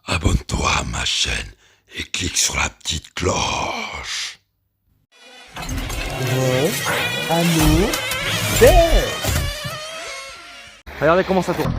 abonne-toi à ma chaîne et clique sur la petite cloche. Regardez comment ça tourne.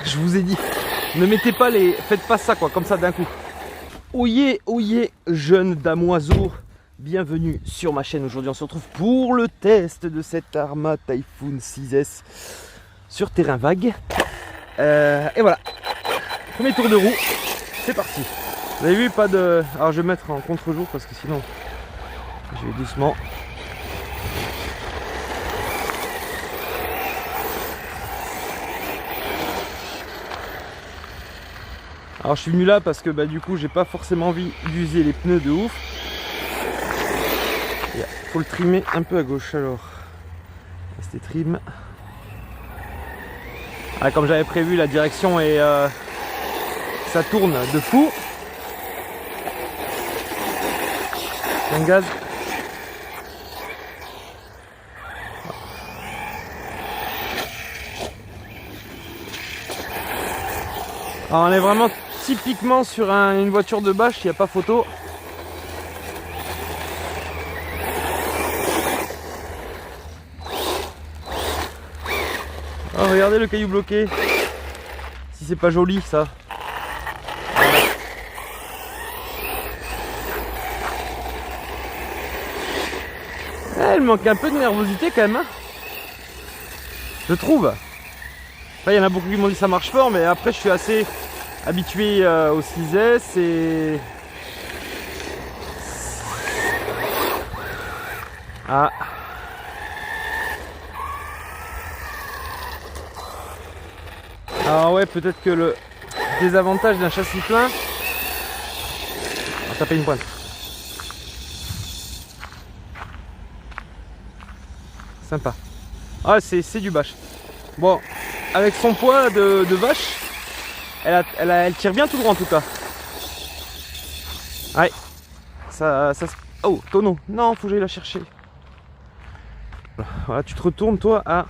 Je vous ai dit, ne mettez pas les... Faites pas ça quoi, comme ça d'un coup. Oyez, jeunes damoiseaux, bienvenue sur ma chaîne. Aujourd'hui on se retrouve pour le test de cette Arrma Typhoon 6S sur terrain vague. Et voilà, premier tour de roue, c'est parti. Vous avez vu, pas de... Alors je vais mettre en contre-jour parce que sinon je vais doucement. Alors je suis venu là parce que du coup j'ai pas forcément envie d'user les pneus de ouf. Il faut le trimer un peu à gauche alors. Restez trim. Ah, comme j'avais prévu, la direction est ça tourne de fou. Un gaz. Alors on est vraiment typiquement sur une voiture de bâche, il n'y a pas photo. Oh, regardez le caillou bloqué. Si c'est pas joli ça. Elle manque un peu de nervosité quand même, hein, je trouve. Après il y en a beaucoup qui m'ont dit ça marche fort, mais après je suis assez habitué au 6S et... Ah. Alors ouais, peut-être que le désavantage d'un châssis plein... On va taper une pointe. Sympa. Ah, c'est du bâche. Bon, avec son poids de vache, elle tire bien tout droit en tout cas. Ouais. Ça... Oh, tonneau. Non, faut que j'aille la chercher. Voilà, tu te retournes toi à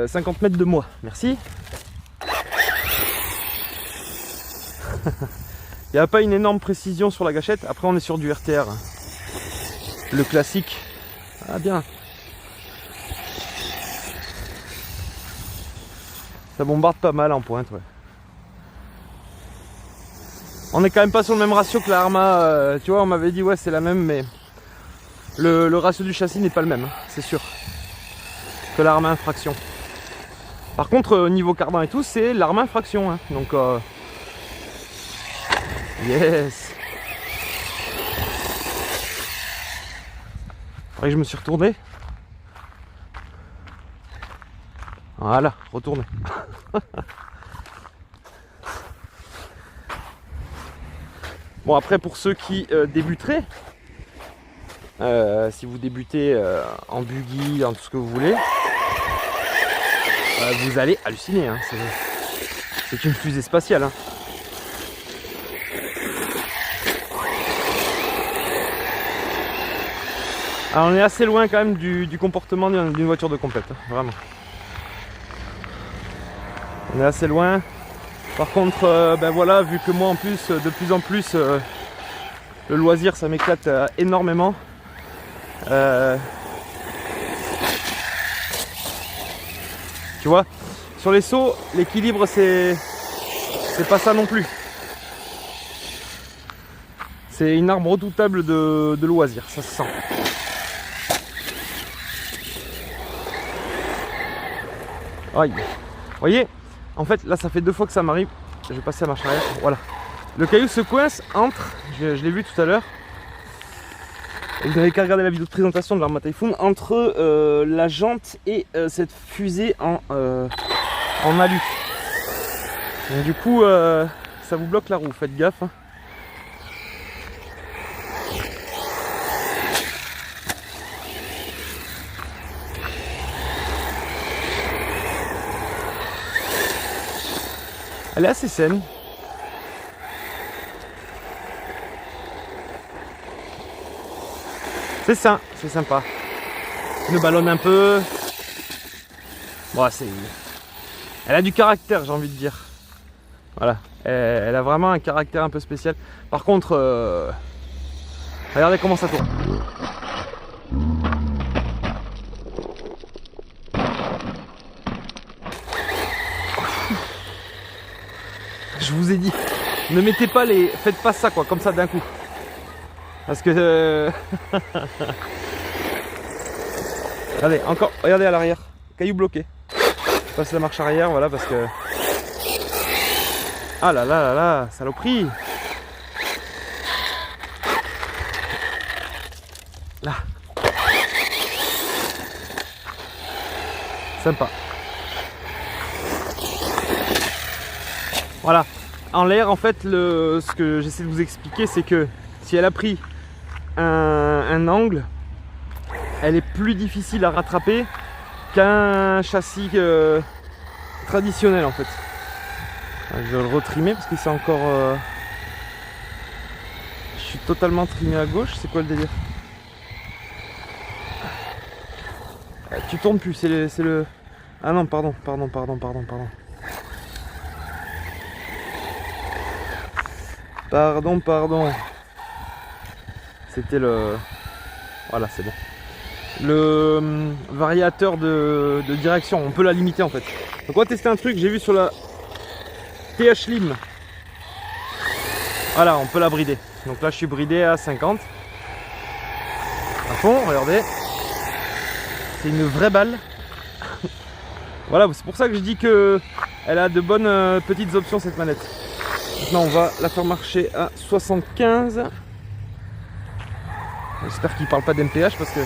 50 mètres de moi. Merci. Il n'y a pas une énorme précision sur la gâchette. Après, on est sur du RTR. Le classique. Ah, bien. Ça bombarde pas mal en pointe, ouais. On est quand même pas sur le même ratio que la Arrma. Tu vois, on m'avait dit, ouais, c'est la même, mais le ratio du châssis n'est pas le même, hein, c'est sûr. Que la Arrma Infraction. Par contre, au niveau cardan et tout, c'est l'Arrma Infraction. Hein, donc, yes. Après, je me suis retourné. Voilà, retourné. Bon, après, pour ceux qui débuteraient, si vous débutez en buggy, en tout ce que vous voulez, vous allez halluciner. Hein. C'est une fusée spatiale. Hein. Alors, on est assez loin quand même du comportement d'une voiture de compète, hein, vraiment. On est assez loin. Par contre, voilà, vu que moi en plus, de plus en plus, le loisir ça m'éclate énormément. Tu vois, sur les sauts, l'équilibre c'est pas ça non plus. C'est une arme redoutable de loisir, ça se sent. Aïe. Vous voyez, en fait là ça fait 2 fois que ça m'arrive. Je vais passer à marche arrière. Voilà. Le caillou se coince entre, je l'ai vu tout à l'heure. Vous n'avez qu'à regarder la vidéo de présentation de l'Arrma Typhoon, entre la jante et cette fusée en alu. Donc, du coup, ça vous bloque la roue, faites gaffe. Hein. Elle est assez saine. C'est ça, c'est sympa. pneus ballonnent un peu. Bon, c'est... Elle a du caractère, j'ai envie de dire. Voilà, elle a vraiment un caractère un peu spécial. Par contre, regardez comment ça tourne. Je vous ai dit, ne mettez pas les... Faites pas ça quoi, comme ça d'un coup. Parce que... Regardez, encore, regardez à l'arrière. Caillou bloqué. Je passe la marche arrière, voilà, parce que... Ah là là là là, saloperie. Là. Sympa. Voilà. En l'air, en fait, ce que j'essaie de vous expliquer, c'est que si elle a pris un angle, elle est plus difficile à rattraper qu'un châssis traditionnel, en fait. Je vais le retrimer parce que c'est encore... Je suis totalement trimé à gauche, c'est quoi le délire? Tu tournes plus, c'est le... Ah non, pardon. Pardon. C'était le... Voilà, c'est bon. Le variateur de direction, on peut la limiter en fait. Donc on va tester un truc, j'ai vu sur la TH Lim. Voilà, on peut la brider. Donc là je suis bridé à 50. À fond, regardez. C'est une vraie balle. Voilà, c'est pour ça que je dis que elle a de bonnes petites options cette manette. Maintenant on va la faire marcher à 75. J'espère qu'il ne parle pas d'MPH parce que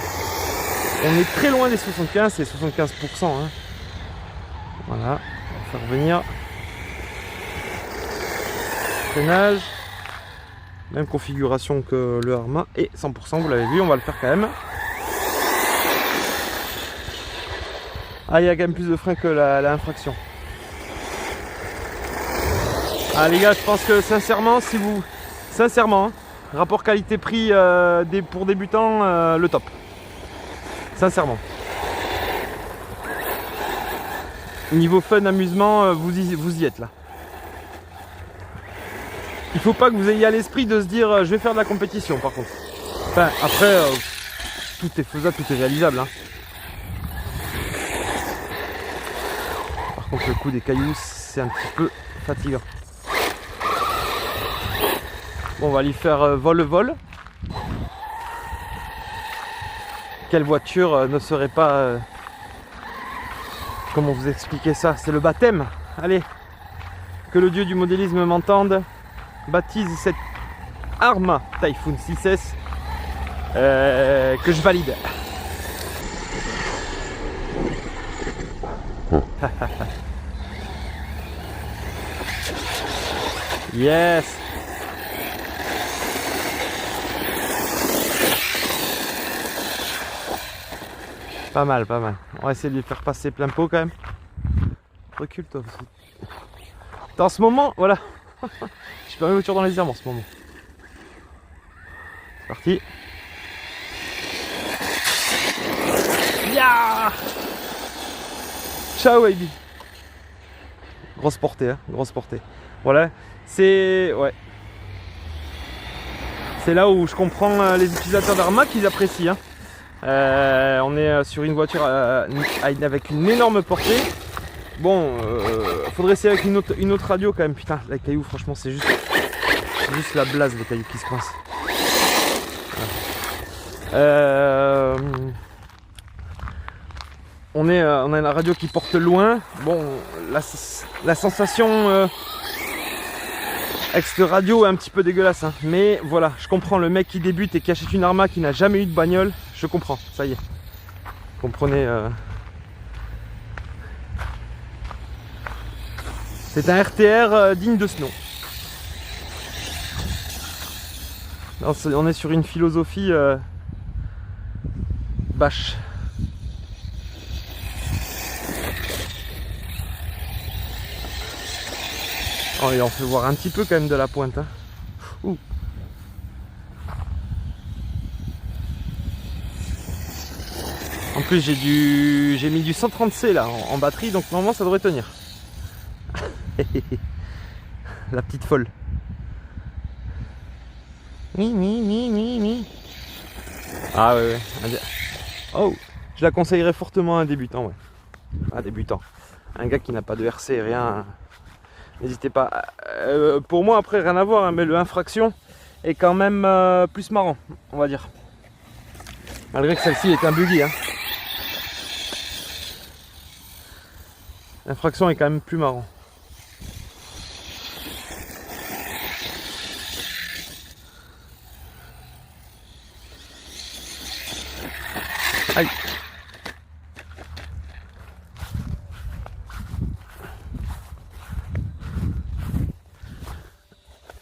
on est très loin des 75, c'est 75%. Hein. Voilà, on va faire venir. Freinage. Même configuration que le Arma. Et 100%, vous l'avez vu, on va le faire quand même. Ah, il y a quand même plus de frein que la infraction. Ah les gars, je pense que sincèrement, si vous... Sincèrement, hein, rapport qualité-prix pour débutants, le top. Sincèrement. Niveau fun, amusement, vous y êtes là. Il faut pas que vous ayez à l'esprit de se dire je vais faire de la compétition par contre. Enfin après tout est faisable, tout est réalisable. Hein. Par contre le coup des cailloux c'est un petit peu fatigant. Bon, on va lui faire vol-vol. Quelle voiture ne serait pas... comment vous expliquer ça? C'est le baptême. Allez, que le dieu du modélisme m'entende. Baptise cette Arma Typhoon 6S que je valide. Yes. Pas mal. On va essayer de lui faire passer plein pot quand même. Recule toi aussi. En ce moment, voilà. Je perds mes voitures dans les airs en ce moment. C'est parti. Ya. Ciao baby. Grosse portée, hein, grosse portée. Voilà, c'est... Ouais. C'est là où je comprends les utilisateurs d'Arma qu'ils apprécient. Hein. On est sur une voiture avec une énorme portée. Bon, faudrait essayer avec une autre radio quand même. Putain, les cailloux, franchement, c'est juste la blase, les cailloux qui se coincent. Voilà. On a une radio qui porte loin. Bon, la sensation avec cette radio est un petit peu dégueulasse. Hein. Mais voilà, je comprends le mec qui débute et qui achète une Arma qui n'a jamais eu de bagnole. Je comprends, ça y est. Comprenez. C'est un RTR digne de ce nom. On est sur une philosophie bâche. Oh, et on fait voir un petit peu quand même de la pointe. Hein. Ouh. En plus j'ai mis du 130C là en batterie, donc normalement ça devrait tenir. La petite folle. Ah ouais. Oh, je la conseillerais fortement à un débutant, ouais. Un débutant. Un gars qui n'a pas de RC, rien. N'hésitez pas. Pour moi, après, rien à voir, hein, mais le infraction est quand même plus marrant, on va dire. Malgré que celle-ci est un buggy. Hein. L'infraction est quand même plus marrant. Aïe.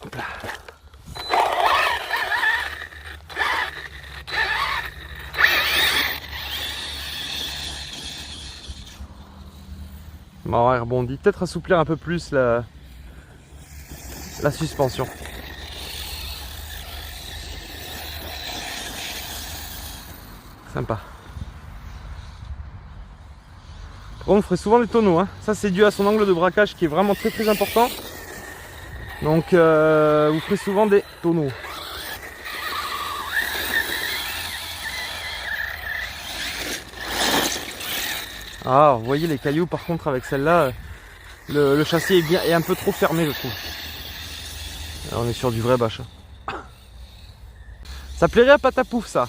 Hop là. Bon, elle rebondit. Peut-être assouplir un peu plus la suspension. Sympa. On ferait souvent des tonneaux, hein. Ça c'est dû à son angle de braquage qui est vraiment très important. Donc vous ferez souvent des tonneaux. Ah, vous voyez les cailloux par contre avec celle-là, le châssis est un peu trop fermé je trouve. Alors, on est sur du vrai bâche. Ça plairait à Patapouf ça.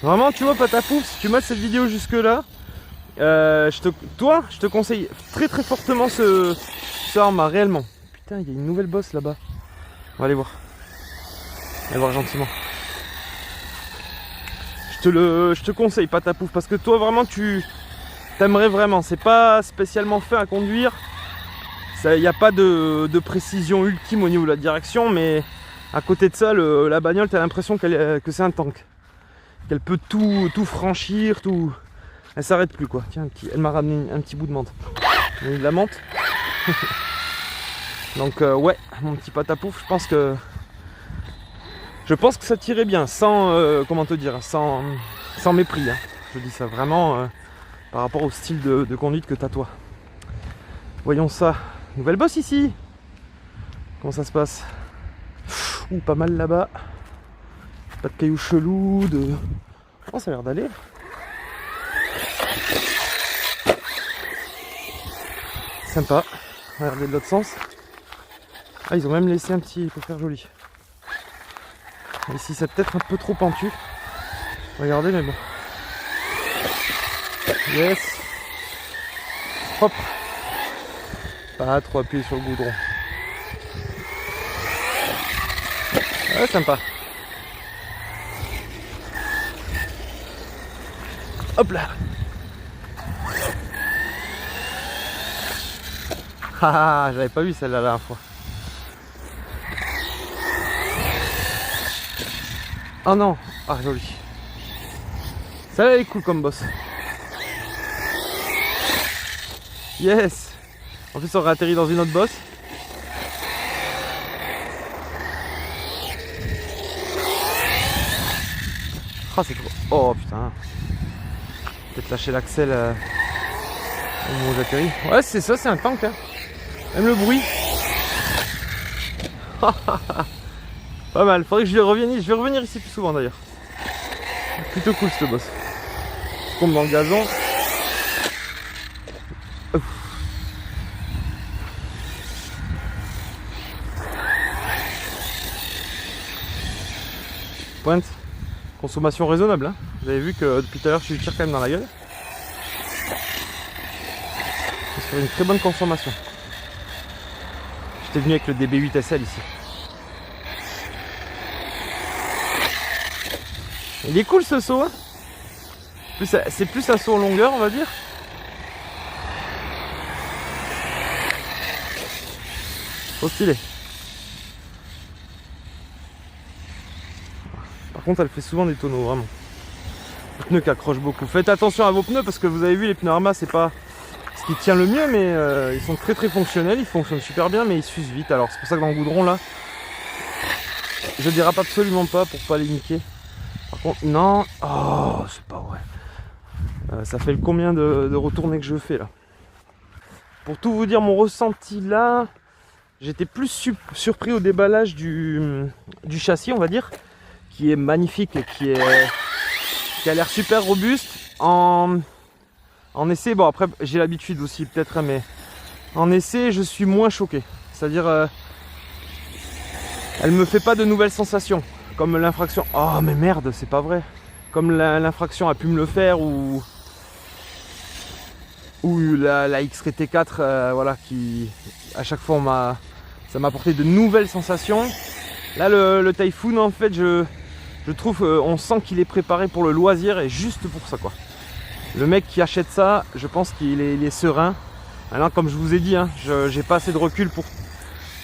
Vraiment tu vois Patapouf, si tu mets cette vidéo jusque là, je te conseille très fortement ce arma réellement. Putain, il y a une nouvelle bosse là-bas. On va aller voir. Allez voir gentiment. Je te conseille Patapouf parce que toi vraiment tu t'aimerais vraiment. C'est pas spécialement fait à conduire. Il n'y a pas de précision ultime au niveau de la direction, mais à côté de ça, la bagnole, tu as l'impression que c'est un tank. Qu'elle peut tout franchir, tout. Elle s'arrête plus quoi. Tiens, elle m'a ramené un petit bout de menthe. De la menthe. Donc ouais, mon petit Patapouf, je pense que ça tirait bien, sans comment te dire, sans mépris. Hein. Je dis ça vraiment par rapport au style de conduite que t'as toi. Voyons ça. Nouvelle bosse ici. Comment ça se passe? Ouh, pas mal là-bas. Pas de cailloux chelous, Oh, ça a l'air d'aller. Sympa. Regardez de l'autre sens. Ah, ils ont même laissé un petit pour faire joli. Ici, c'est peut-être un peu trop pentu. Regardez, mais bon. Yes. Hop. Pas trop appuyé sur le goudron. Ouais, sympa. Hop là. Ah, j'avais pas vu celle-là la dernière fois. Oh non. Ah, joli. Celle-là, elle est cool comme boss. Yes. En plus, on aurait atterri dans une autre bosse. Ah, c'est trop. Oh putain. Peut-être lâcher l'axel au moment où j'atterris. Ouais, c'est ça, c'est un tank. Hein. Même le bruit. Pas mal. Faudrait que je revienne. Je vais revenir ici plus souvent d'ailleurs. Plutôt cool ce boss. Je tombe dans le gazon. Ouf. Pointe. Consommation raisonnable. Hein. Vous avez vu que depuis tout à l'heure je lui tire quand même dans la gueule. C'est sur une très bonne consommation. J'étais venu avec le DB8 SL ici. Il est cool ce saut. Hein. C'est plus un saut en longueur on va dire. Trop stylé. Par contre elle fait souvent des tonneaux vraiment. Les pneus qui accrochent beaucoup. Faites attention à vos pneus parce que vous avez vu les pneus Arma c'est pas ce qui tient le mieux mais ils sont très fonctionnels, ils fonctionnent super bien mais ils s'usent vite. Alors c'est pour ça que dans le goudron là je dérape absolument pas pour pas les niquer. Par contre non. Oh c'est pas vrai. Ça fait le combien de retournées que je fais là. Pour tout vous dire, mon ressenti là, j'étais plus surpris au déballage du châssis, on va dire, qui est magnifique et qui a l'air super robuste. En essai, bon après j'ai l'habitude aussi peut-être, mais en essai je suis moins choqué. C'est-à-dire, elle me fait pas de nouvelles sensations, comme l'infraction. Oh mais merde, c'est pas vrai. Comme l'infraction a pu me le faire, ou la XRT4, voilà, qui à chaque fois ça m'a apporté de nouvelles sensations. Là le Typhoon, en fait, je trouve, on sent qu'il est préparé pour le loisir et juste pour ça, quoi. Le mec qui achète ça, je pense qu'il est serein. Alors, comme je vous ai dit, hein, j'ai pas assez de recul pour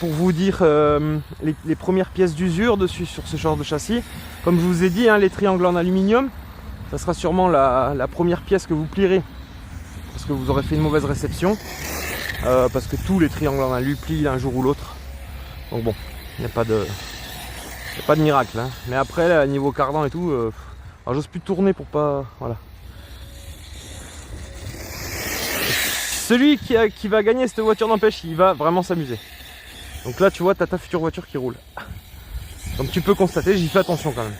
vous dire les premières pièces d'usure dessus sur ce genre de châssis. Comme je vous ai dit, hein, les triangles en aluminium, ça sera sûrement la première pièce que vous plierez, parce que vous aurez fait une mauvaise réception, parce que tous les triangles en alu plient un jour ou l'autre. Donc bon, il n'y a pas de miracle, hein. Mais après, là, niveau cardan et tout, alors j'ose plus tourner pour pas... Voilà. Celui qui va gagner cette voiture, n'empêche, il va vraiment s'amuser. Donc là, tu vois, t'as ta future voiture qui roule. Comme tu peux constater, j'y fais attention quand même.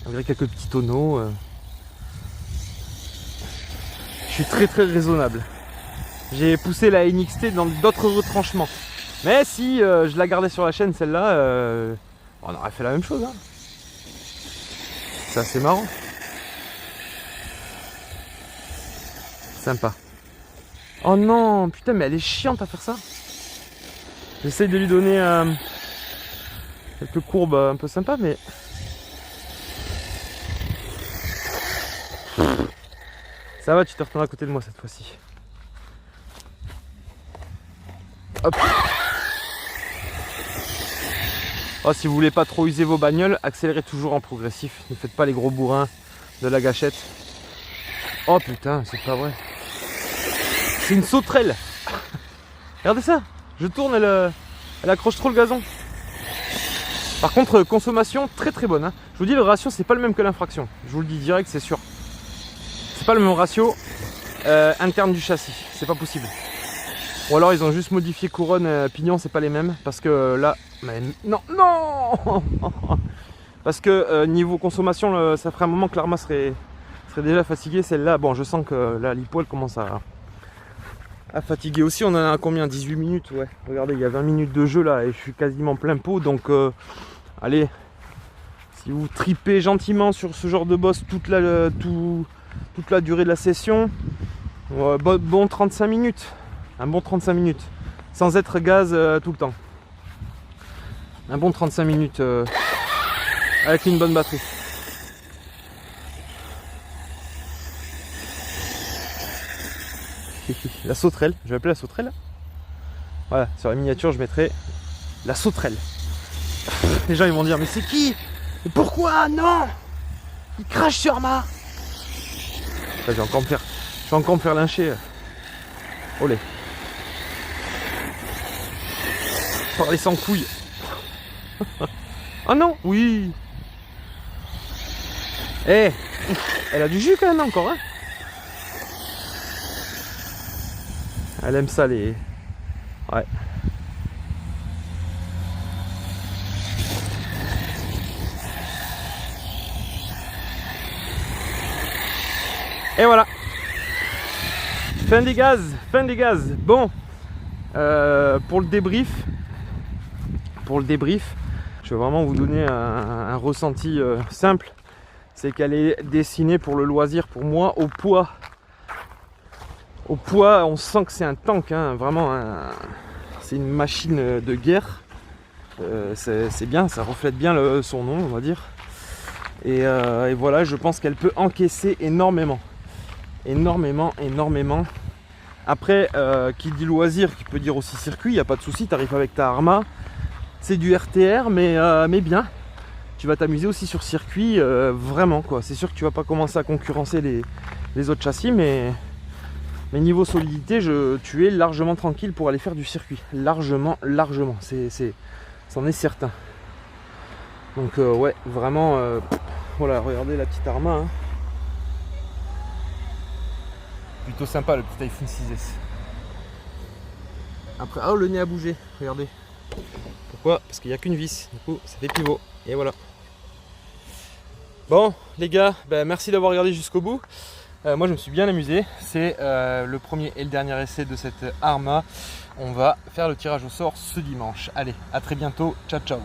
Malgré quelques petits tonneaux. Je suis très très raisonnable. J'ai poussé la NXT dans d'autres retranchements. Mais si je la gardais sur la chaîne, celle-là, on aurait fait la même chose, hein. C'est assez marrant. Sympa. Oh non, putain, mais elle est chiante à faire ça. J'essaye de lui donner quelques courbes un peu sympas, mais... Ça va, tu te retournes à côté de moi cette fois-ci. Hop. Oh, si vous voulez pas trop user vos bagnoles, accélérez toujours en progressif. Ne faites pas les gros bourrins de la gâchette. Oh putain, c'est pas vrai. C'est une sauterelle. Regardez ça. Je tourne, elle accroche trop le gazon. Par contre, consommation très très bonne, hein. Je vous dis, le ratio, c'est pas le même que l'infraction. Je vous le dis direct, c'est sûr. C'est pas le même ratio interne du châssis. C'est pas possible. Ou alors ils ont juste modifié couronne, pignon, c'est pas les mêmes. Parce que là... Mais non, non. Parce que niveau consommation, ça ferait un moment que l'Arma serait déjà fatiguée. Celle-là, bon, je sens que là, l'hypo, elle commence à fatiguer aussi. On en a combien? 18 minutes, ouais. Regardez, il y a 20 minutes de jeu là et je suis quasiment plein pot. Donc, allez, si vous tripez gentiment sur ce genre de boss toute la durée de la session, bon 35 minutes. Un bon 35 minutes. Sans être gaz tout le temps. Un bon 35 minutes avec une bonne batterie. La sauterelle, je vais appeler la sauterelle. Voilà, sur la miniature je mettrai la sauterelle. Les gens ils vont dire, mais c'est qui? Mais pourquoi? Non, il crache sur moi. Je vais encore me faire lyncher. Olé. Parler sans couilles. Ah non, oui. Eh, elle a du jus quand même encore, hein. Elle aime ça les... Ouais. Et voilà. Fin des gaz, fin des gaz. Bon, pour le débrief, je vais vraiment vous donner un ressenti simple. C'est qu'elle est dessinée pour le loisir, pour moi, au poids. Au poids, on sent que c'est un tank, hein, vraiment, c'est une machine de guerre. C'est bien, ça reflète bien son nom, on va dire. Et voilà, je pense qu'elle peut encaisser énormément. Énormément. Après, qui dit loisir, qui peut dire aussi circuit, il n'y a pas de souci, tu arrives avec ta Arma. C'est du RTR, mais bien. Tu vas t'amuser aussi sur circuit, vraiment, quoi. C'est sûr que tu vas pas commencer à concurrencer les autres châssis, mais niveau solidité, tu es largement tranquille pour aller faire du circuit. Largement. C'en est certain. Donc ouais, vraiment, voilà, regardez la petite Arma, hein. Plutôt sympa le petit iPhone 6S. Après, oh le nez a bougé, regardez. Pourquoi? Parce qu'il n'y a qu'une vis, du coup ça fait pivot. Et voilà. Bon les gars, merci d'avoir regardé jusqu'au bout. Moi je me suis bien amusé. C'est le premier et le dernier essai de cette Arrma. On va faire le tirage au sort ce dimanche. Allez, à très bientôt. Ciao ciao.